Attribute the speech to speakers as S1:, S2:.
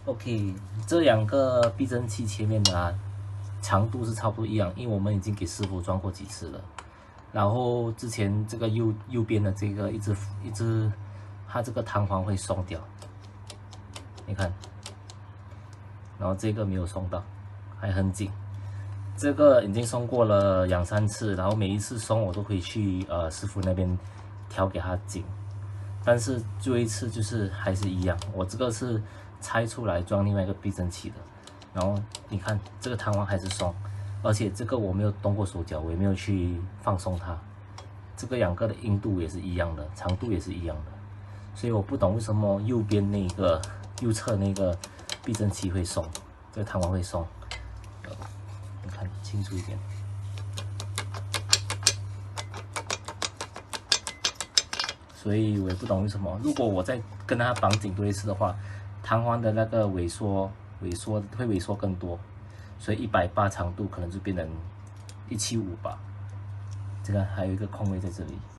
S1: OK，这两个避震器前面的长度是差不多一样，因为我们已经给师傅装过几次了。然后之前这个右边的这个一直，它这个弹簧会松掉，你看，然后这个没有松到，还很紧。这个已经松过了2、3次，然后每一次松我都会去师傅那边调给它紧。但是最后一次就是还是一样，我这个是拆出来装另外一个避震器的，然后你看这个弹簧还是松，而且这个我没有动过手脚，我也没有去放松它，这个两个的硬度也是一样的，长度也是一样的，所以我不懂为什么右边那个右侧那个避震器会松，这个弹簧会松，你看清楚一点。所以我也不懂为什么，如果我再跟它绑紧多一次的话，弹簧的那个萎缩会萎缩更多，所以180长度可能就变成175吧。这个还有一个空位在这里。